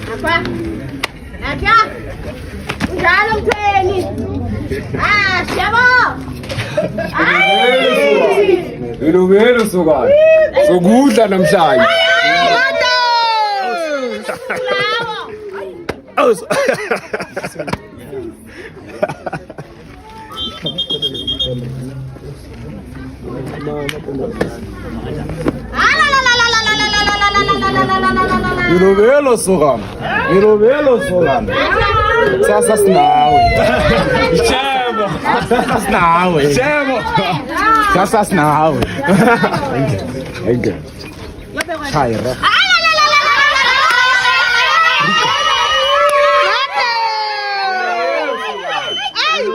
Apa? Nadia? Jalan treni. Siamo! Velo sogar. So gut namhlanje. Velo sogar. Sasa sinawe. Chemo. Sasa sinawe. Chemo. Sasa sinawe. Ege. Chayra.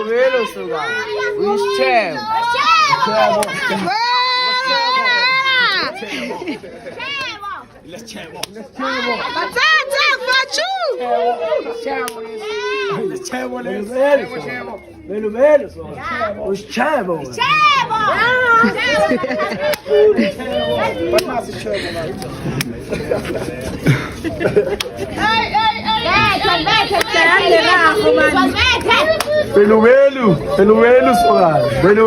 Velo sogar. Chemo.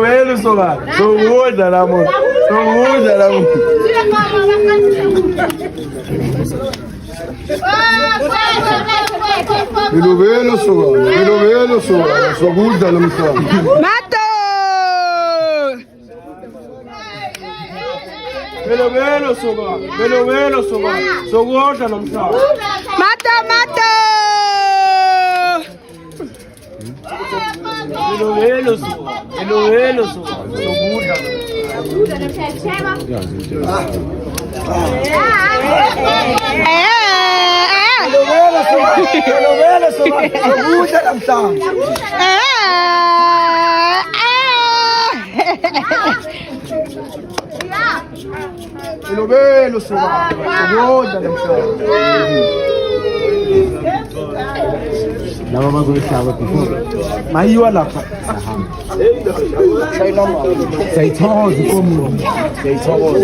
Pelo sogar. Sou gorda, amor. Pelo sogar. Sou gorda, amor. Mato! Pelo sogar. Sou gorda, amor. Mato! Pelo sogar. Sou gorda. Pelo sogar. Sou gorda, Lama mag-uusap ko po. Maiwala ka. Say toes ko mo. Say toes.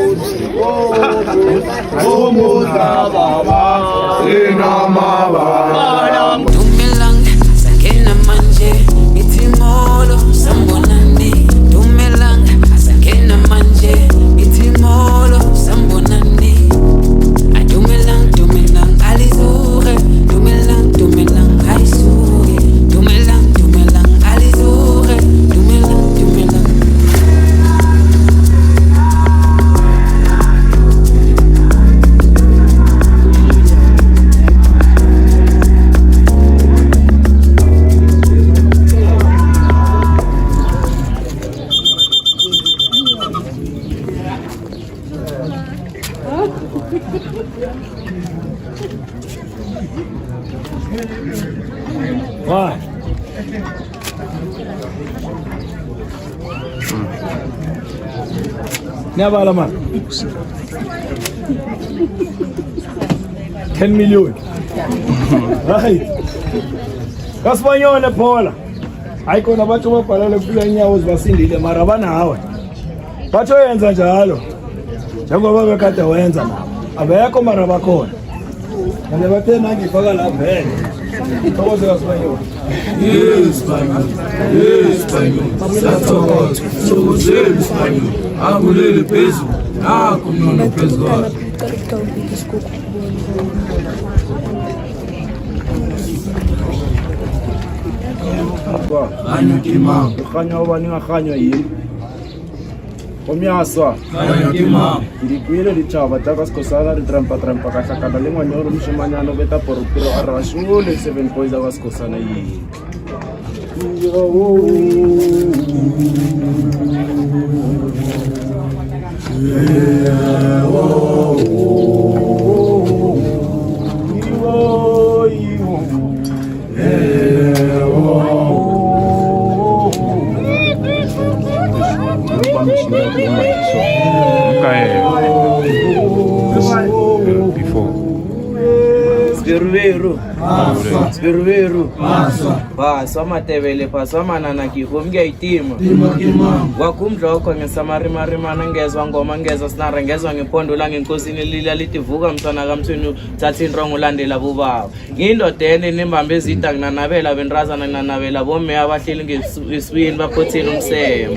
Dumelang sakena manje itimolo sambonani. Dumelang sakena manje itimolo sambonani. Dumelang alizure. Dumelang haisuge. Dumelang alizure. Dumelang. Why? Never man. 10 million. Right. Kasibanyone Paula. Hayikhona batho babhalale kufika inyawo zibasindile mara banawe. Batho yenza njalo. Njengoba bekade wenza nabo. Abekho mara bakhona. Ngale bathe nangifaka la vele. Thokoze kasibanyone. Yes, Banyo. Sathokoza. Thokozeni Banyo. Angulele phezulu. Nakho mnono phezulu kwakhe. Banyo kimama. Ukhanya ubani ngakhanywa yini? Omyaswa. Banyo kimama. Ndikwile ditšhaba tša ka Sekosana di trampa ka hlakana le ngwanyoro mošimanyana o beta poropiro a re ba šole 7 boys ka Sekosana yeng. Okay. Spiruveru Paswa matebele paswa manana kiko mge itima Wakumdla okho ngesamarimarimana ngezwa ngoma ngezwa sinara ngezwa ngepondo la ngenkosini lila litivuka msana kamthweni thathi indrongo landela bubaba ngindodene nembambe ezida nginanabela benrazana nginanabela bomme abahleli ngesibini baphothela umsemo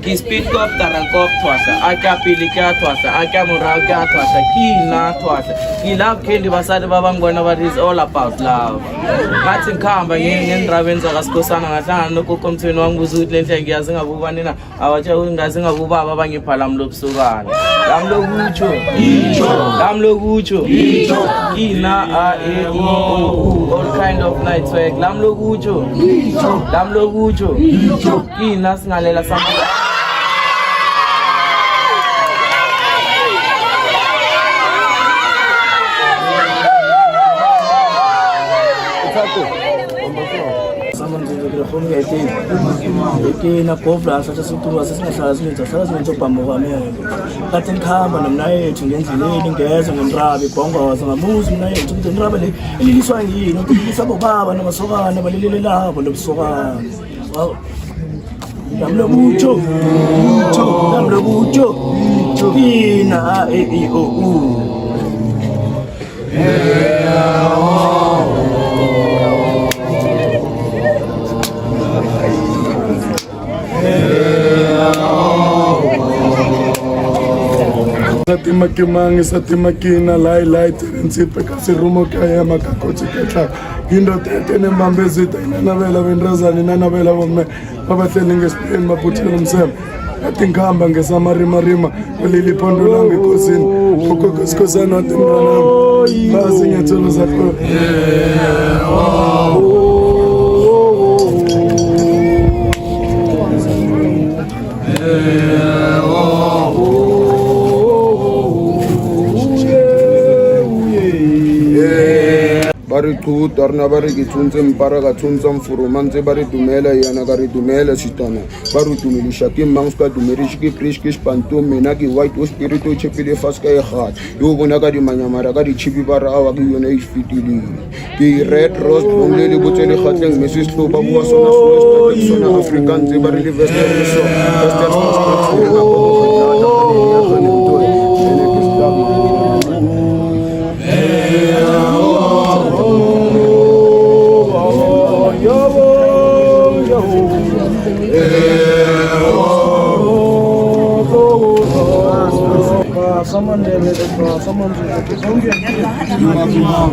Speed cop tarankop twasa akapili kya twasa akamura kya twasa kina twasa ilapho kendi basade babangibona but is all about love ngathi ngikhamba ngendrabenza kaSikhosana ngahlangana nokokomthweni wangibuza ukuthi lenhle ngiyazi ngabubani na awatsha ngazi ngabubaba abangiphala mlobusokana lamlokutsho kina all kind of night swag lamlokutsho kina singalela sama na kovla sathi situwa sesingahlala sinenza sala sinenza ubhambo kwamela kathi ngikhamba nomna yethu ngendleleni ngezwe ngenrabe ibhongoza ngabuza mina yethu ukuthi nrabe le eliliswa yini ukuthi lilisa bobaba namasokana balilele labo lobusokana lamlobutsho ina Sati makina lai terensipe kasi rumo kaya makakochi ketla gindo tete nembambe zita inanabela vendrazani inanabela bomme babahleli ngesipeni baputhela umsemo athi ngikhamba ngesamarimarima kuleli phondo lami enkosini uKosikhosana wathi mntwanami bazi ngetholo zakho bari qut arna bari ki tsuntse mpara ka tsuntsa mfuruma ntse bari dumela yana ka ri dumela sitana bari dumelisha ke mangs ka dumerish ke prish ke spanto mena ke white o spirito chepile fas ka egat yo bona ka di manyamara ka di chipi bara awa ke yona ifitili ke red rose bongle le botsele gatleng mrs Hloba bua sona african ntse bari le western so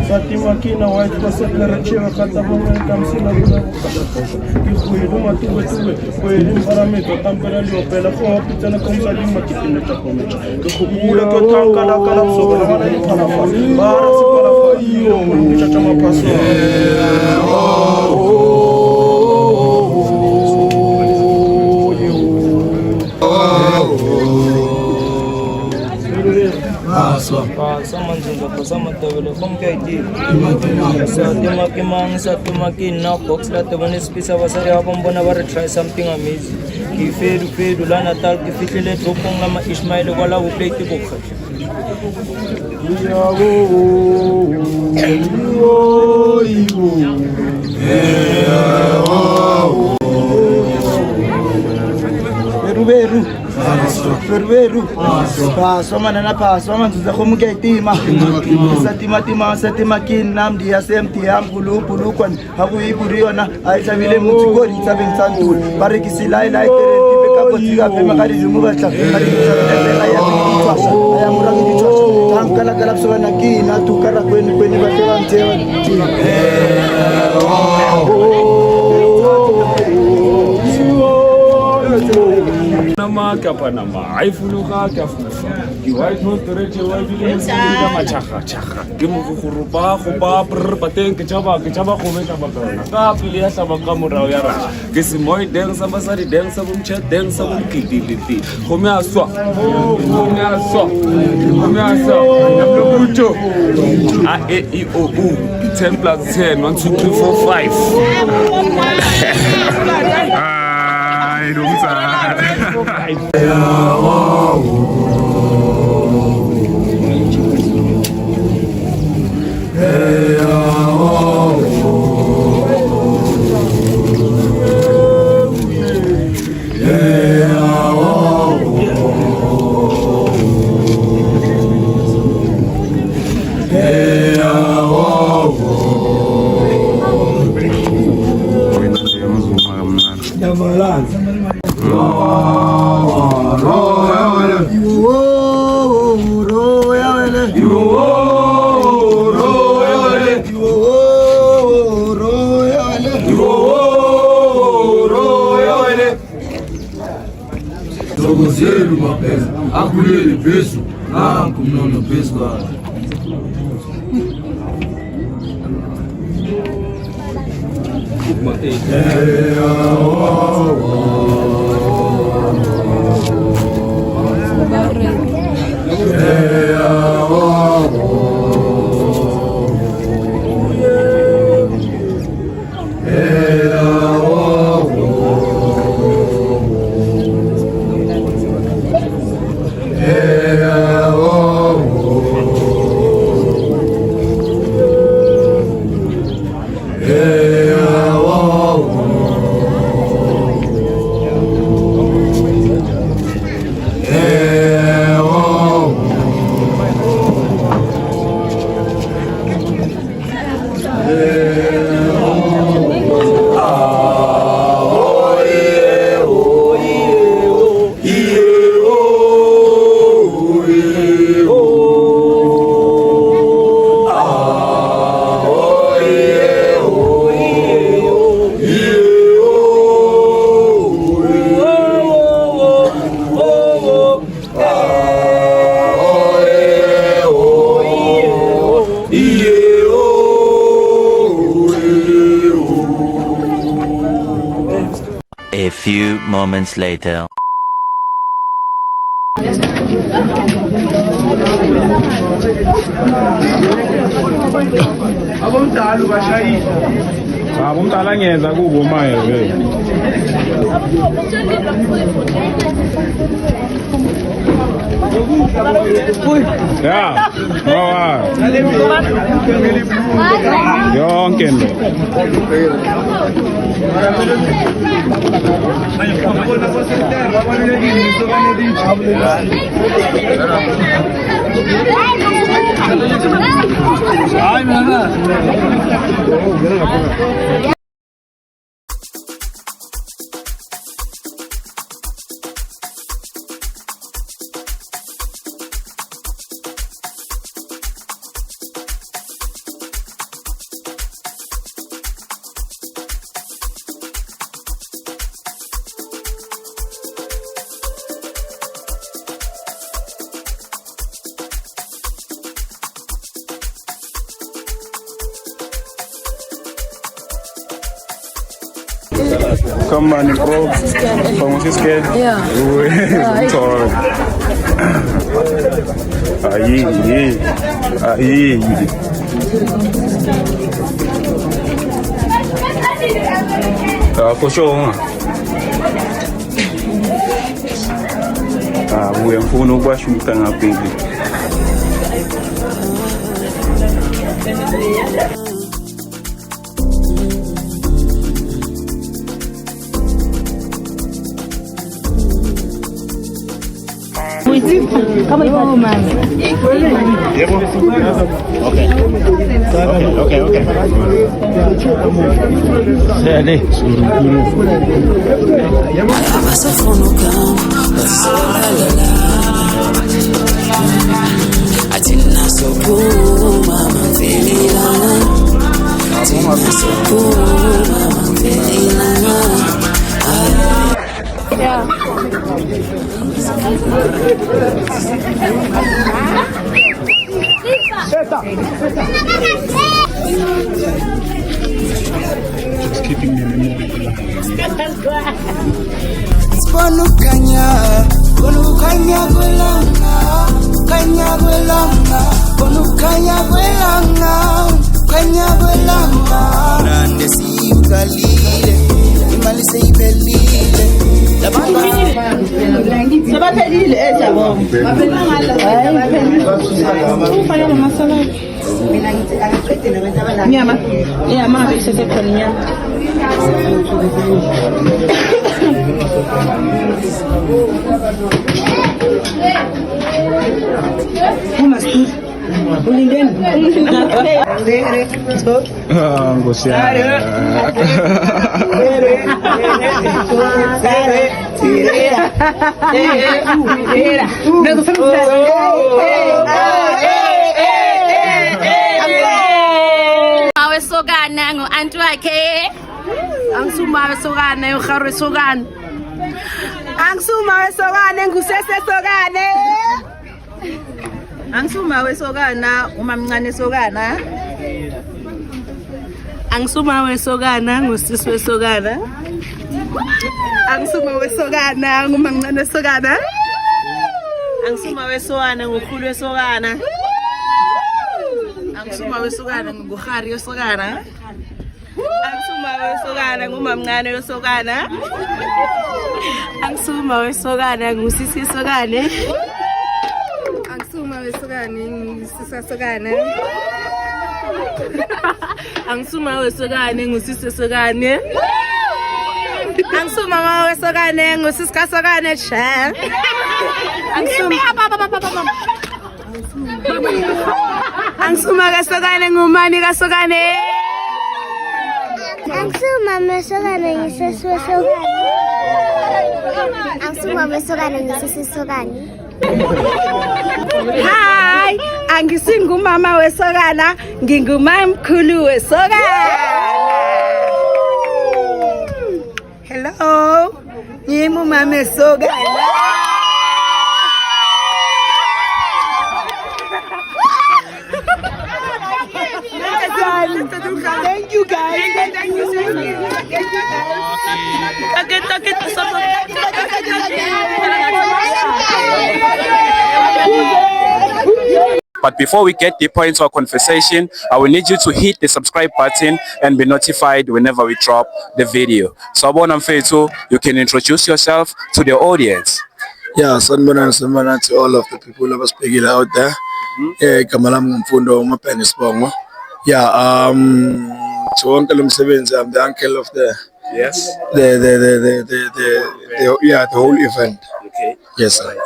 Fatima kina white kwa sekrechewa kata bomme kamsina kuna kikuidu matube kweli mbaramito tamperali opela kwa pitana komsali makipinde takome kukule kwa tankala kala sobala wana ni kalafa bara sikalafa iyo mcha chama paso Sama tawele kom kay di sa tumakin na box la tawani spisa wasari apong bona bara try something amazing ki fedu la natal ki fitlele dropong lama Ismail wala u play ti bukha Veru paso manana paso manzuza khomuke itima satima kin namdi yasemti yamgulu kwan hakuyiburiona ayithabile mutsikori tsabeng tsantul barekisila ila iterenti bekabotsika fema kali zimubatla kali tsabela ya bitwa aya muragi bitwa tankala kala sona kina tukara kweni batela ntewa nama kapanama aifunuka kafufa ki white no tereche wa bile msinda machacha ke mukhurupa khupa pateng ke chaba khometa bakana ka pili ya sabaka murao ya ra ke simoy deng sabasari deng sabum che deng sabum kidiliti khomya swa namlobuto a e I o u 10 plus 10 1 2 3 4 5 ai đúng rồi Yabalanza. Thokozelo mapesa akulele peso nanku mnono peso kana A few moments later. Abomdala ubashayisa. Abomdala ngeza kubo maye. Ya, wawa. Yonke nto. Ay mana. Come on, bro. Vamos a scared. Yeah. Sorry. Aí. Tá, coxou uma. Ah, o emfuno baixo tá na pele. Come on, man. Okay. Yeah. Bonukanya gwelanga, kanya gwelanga. Nande si ukalile, imali seyiphelile. Sebaphelile ejabo. Ufaka masala. Mina ngithi akaqede nabantu abala. Nyama bese khona nyama. Sogana ngu-anti wakhe angisuma wesokana uGaro wesokana angisuma wesokana ngusese sokane angisuma wesokana umamncane wesokana angisuma wesokana ngusisi wesokana angisuma wesokana ngumamncane wesokana angisuma wesokana ngukhulu wesokana angisuma wesokana nguGari wesokana angisuma wesokana ngumamncane wesokana angisuma wesokana ngusisi wesokane angisuma wesokana ngusisi wesokane angisuma wesokana ngusisi wesokane angisuma wesokana ngusisi kasokane cha angisuma kasokane ngumani kasokane angisuma mesokane ngisisi wesokane angisuma mesokane ngisisi wesokane. Hi, angisingumama wesokana ngingumamkhulu wesokana. Hello, ngimumama wesokana. Thank you guys. Thank you so much. But before we get deeper into our conversation, I will need you to hit the subscribe button and be notified whenever we drop the video. So Abona Mfethu, you can introduce yourself to the audience. Yeah, sanibona to all of the people who are speaking out there. Kamala Mfundo Mapeni Spongo. Yeah, to Uncle Msebenzi, I'm the uncle of the the whole event. Okay. Yes, sir.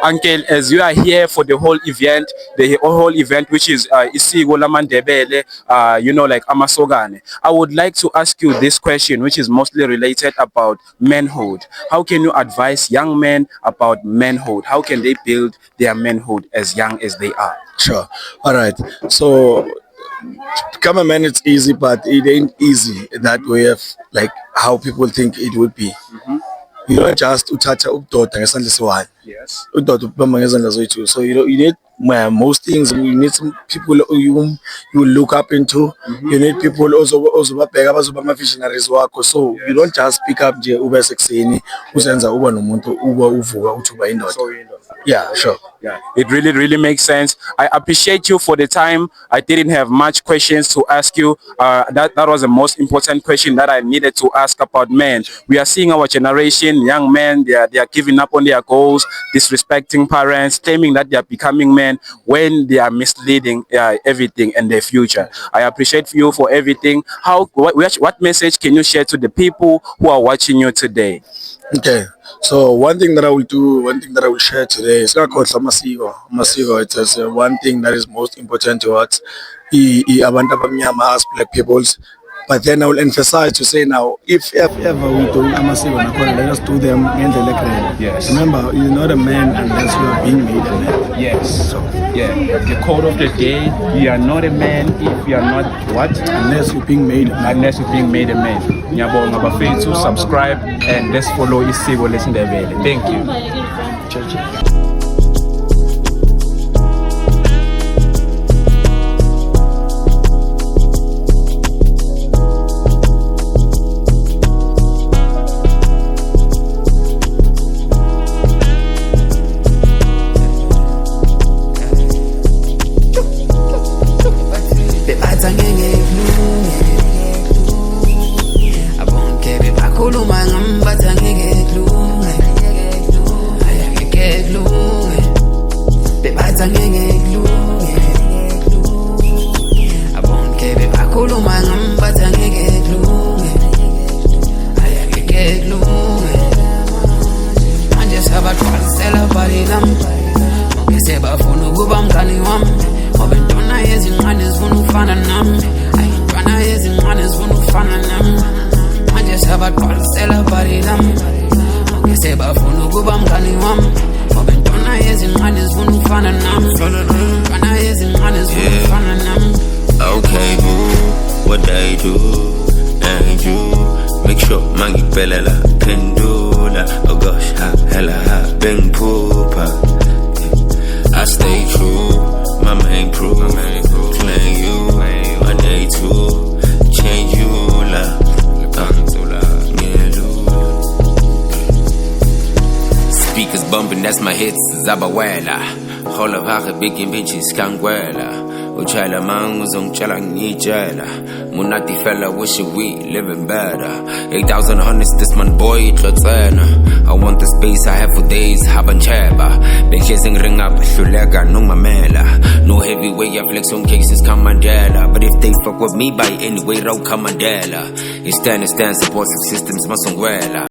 Uncle, as you are here for the whole event, which is Isiko Lamandebele, like Amasogane, I would like to ask you this question, which is mostly related about manhood. How can you advise young men about manhood? How can they build their manhood as young as they are? Sure. All right. So, become a man, it's easy, but it ain't easy that way of like how people think it would be. You don't just uthatha ubudoda ngesandla esiwani. Yes. Udoda ubamba ngezandla zoyithu. So you need most things. You need some people you look up into. You need people also babheka abazoba ama visionaries wakho. So you don't just pick up nje ube sekuseni usenza uba nomuntu uba uvuka uthi uba indoda. Yeah, sure. Yeah, it really makes sense. I appreciate you for the time. I didn't have much questions to ask you. That was the most important question that I needed to ask about men. We are seeing our generation, young men, they are giving up on their goals, disrespecting parents, claiming that they are becoming men when they are misleading everything and their future. I appreciate you for everything. What message can you share to the people who are watching you today? Okay, so one thing that I will share today is Masiko. It's one thing that is most important to us, abantu abamnyama as black peoples. But then I will emphasize to say now, if ever we do Amasiko, let us do them in the electorate. Yes. Remember, you're not a man unless you are being made a man. Yes. So, yeah. The code of the day, you are not a man if you are not what? Unless you're being made a man. Unless you're being made a man. Nyabonga bafethu, subscribe and let's follow Isiko Lesindebele. Thank you. Khuluma ngami bathi angeke khuluma, ayake khuluma. Sure, mangi pelela, pendula. Oh gosh, hella, bang poopa. I stay true, my main proof. Playing you, my day too. Change you, la. Speakers bumping, that's my hits, Zabawela. Whole of Haka big bitches, Kangwela. Uchala mangus on chalang nijela. Munati fella wishing we living better. 8,000 hundreds, this man boy, Tlotsena. I want the space I have for days, Habancheba. Been chasing ring up, Shulega, no mamela. No heavyweight, I flex on cases, Kamandela. But if they fuck with me by any way, Rao Kamandela. It's stand, support systems, Masongwela.